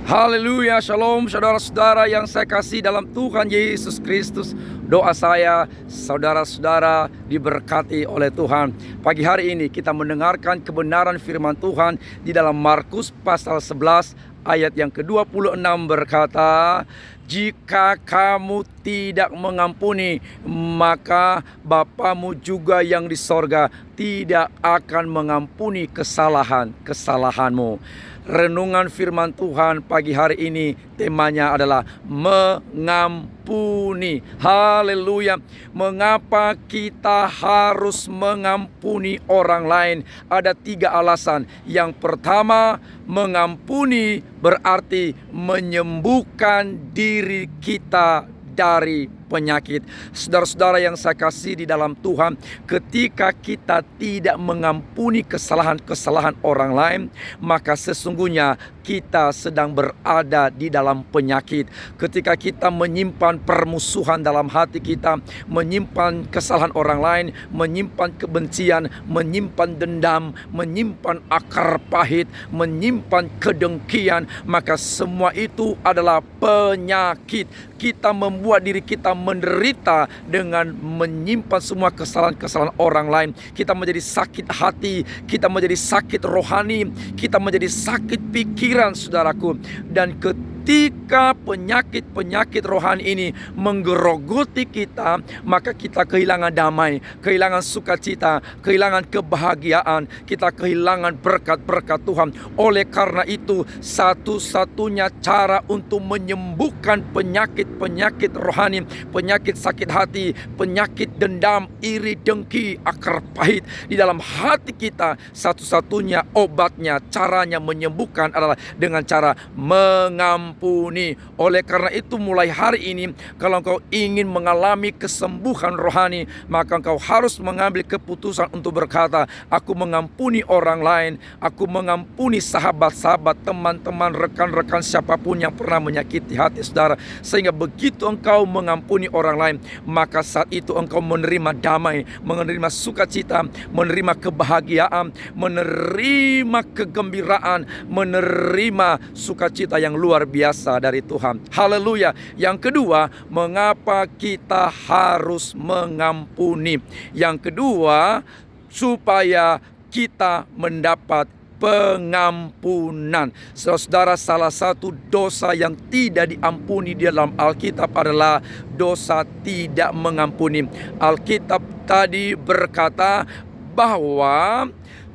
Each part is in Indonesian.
Haleluya, shalom saudara-saudara yang saya kasih dalam Tuhan Yesus Kristus. Doa saya, saudara-saudara diberkati oleh Tuhan. Pagi hari ini kita mendengarkan kebenaran firman Tuhan di dalam Markus pasal 11 ayat yang ke-26 berkata, "Jika kamu tidak mengampuni, maka Bapamu juga yang di sorga tidak akan mengampuni kesalahanmu." Renungan firman Tuhan pagi hari ini temanya adalah mengampuni. Haleluya. Mengapa kita harus mengampuni orang lain? Ada 3 alasan. Yang pertama, mengampuni berarti menyembuhkan diri kita dari penyakit. Saudara-saudara yang saya kasih di dalam Tuhan, ketika kita tidak mengampuni kesalahan-kesalahan orang lain, maka sesungguhnya kita sedang berada di dalam penyakit. Ketika kita menyimpan permusuhan dalam hati kita, menyimpan kesalahan orang lain, menyimpan kebencian, menyimpan dendam, menyimpan akar pahit, menyimpan kedengkian, maka semua itu adalah penyakit. Kita membuat diri kita menderita dengan menyimpan semua kesalahan-kesalahan orang lain. Kita menjadi sakit hati, kita menjadi sakit rohani, kita menjadi sakit pikiran, saudaraku. Dan ketika penyakit-penyakit rohani ini menggerogoti kita, maka kita kehilangan damai, kehilangan sukacita, kehilangan kebahagiaan, kita kehilangan berkat-berkat Tuhan. Oleh karena itu, satu-satunya cara untuk menyembuhkan penyakit-penyakit rohani, penyakit sakit hati, penyakit dendam, iri, dengki, akar pahit di dalam hati kita, satu-satunya obatnya, caranya menyembuhkan adalah dengan cara mengampuni. Oleh karena itu, mulai hari ini, kalau engkau ingin mengalami kesembuhan rohani, maka engkau harus mengambil keputusan untuk berkata, aku mengampuni orang lain, aku mengampuni sahabat-sahabat, teman-teman, rekan-rekan, siapapun yang pernah menyakiti hati saudara. Sehingga begitu engkau mengampuni orang lain, maka saat itu engkau menerima damai, menerima sukacita, menerima kebahagiaan, menerima kegembiraan, menerima sukacita yang luar biasa dari Tuhan. Haleluya. Yang kedua, mengapa kita harus mengampuni? Yang kedua, supaya kita mendapat pengampunan. Saudara, salah satu dosa yang tidak diampuni di dalam Alkitab adalah dosa tidak mengampuni. Alkitab tadi berkata bahwa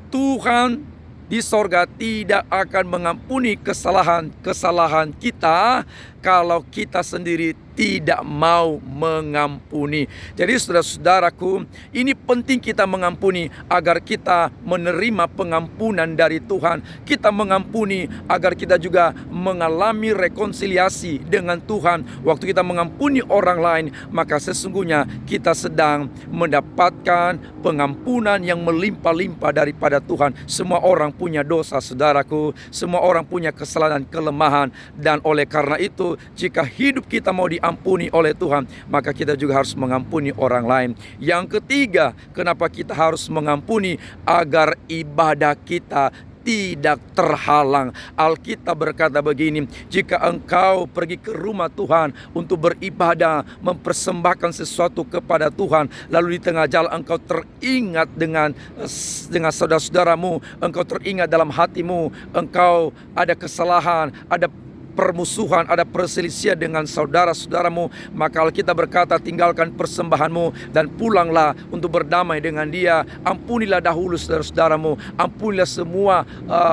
Tuhan di sorga tidak akan mengampuni kesalahan kita kalau kita sendiri tidak mau mengampuni. Jadi saudara-saudaraku, ini penting kita mengampuni agar kita menerima pengampunan dari Tuhan. Kita mengampuni agar kita juga mengalami rekonsiliasi dengan Tuhan. Waktu kita mengampuni orang lain, maka sesungguhnya kita sedang mendapatkan pengampunan yang melimpah-limpah daripada Tuhan. Semua orang punya dosa, saudaraku. Semua orang punya kesalahan dan kelemahan. Dan oleh karena itu, jika hidup kita mau diampuni oleh Tuhan, maka kita juga harus mengampuni orang lain. Yang ketiga, kenapa kita harus mengampuni? Agar ibadah kita tidak terhalang. Alkitab berkata begini, jika engkau pergi ke rumah Tuhan untuk beribadah, mempersembahkan sesuatu kepada Tuhan, lalu di tengah jalan engkau teringat dengan saudara-saudaramu, engkau teringat dalam hatimu, engkau ada kesalahan, ada permusuhan, ada perselisihan dengan saudara-saudaramu, maka Alkitab berkata, tinggalkan persembahanmu dan pulanglah untuk berdamai dengan dia. Ampunilah dahulu saudara-saudaramu, ampunilah semua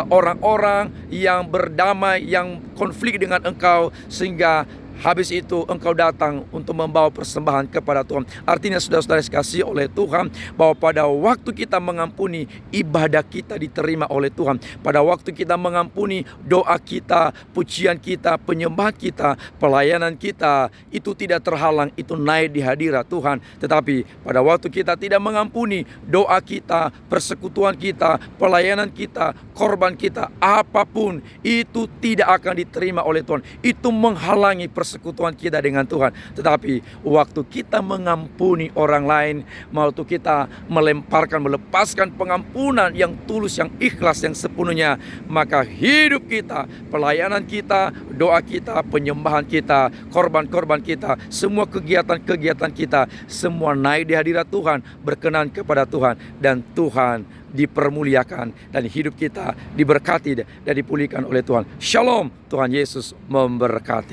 orang-orang yang berdamai, yang konflik dengan engkau, sehingga habis itu engkau datang untuk membawa persembahan kepada Tuhan. Artinya saudara-saudara dikasihi oleh Tuhan, bahwa pada waktu kita mengampuni, ibadah kita diterima oleh Tuhan. Pada waktu kita mengampuni, doa kita, pujian kita, penyembahan kita, pelayanan kita, itu tidak terhalang, itu naik di hadirat Tuhan. Tetapi pada waktu kita tidak mengampuni, doa kita, persekutuan kita, pelayanan kita, korban kita, apapun, itu tidak akan diterima oleh Tuhan. Itu menghalangi persekutuan kita dengan Tuhan. Tetapi waktu kita mengampuni orang lain, waktu kita melepaskan pengampunan pengampunan yang tulus, yang ikhlas, yang sepenuhnya, maka hidup kita, pelayanan kita, doa kita, penyembahan kita, korban-korban kita, semua kegiatan-kegiatan kita, semua naik di hadirat Tuhan, berkenan kepada Tuhan, dan Tuhan dipermuliakan, dan hidup kita diberkati dan dipulihkan oleh Tuhan. Shalom, Tuhan Yesus memberkati.